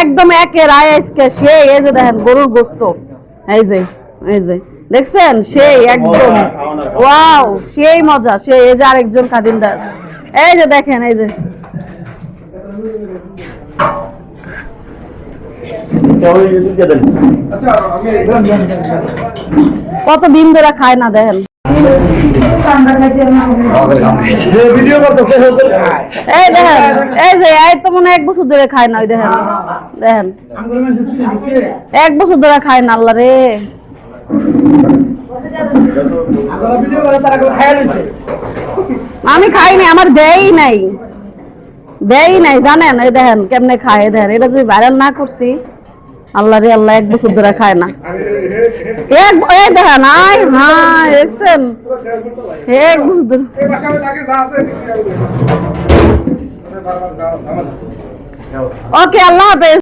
একদম একের আইসকে সেই এই যে দেখেন গরুর গোস্ত এই যে দেখছেন সেই একদম ওয়াও সেই মজা সেই এই যে আরেকজন খাদিমদার এই যে দেখেন এই যে কতদিন ধরে খায় না দেখেন এই দেখেন এই যে এই তো মনে 1 বছর ধরে খায় না ওই দেখেন দেখেন 1 বছর ধরে খায় না আল্লাহ রে আমি খাইনি আমার দেই নাই জানেন এই দেখেন কেমনে খায় দেখেন এটা যদি ভাইরাল না করছি আল্লাহ রে আল্লাহ 1 বছর ধরে খায় না এই দেখেন দেখছেন 1 বছর ধরে ওকে আল্লাহ হাফেজ।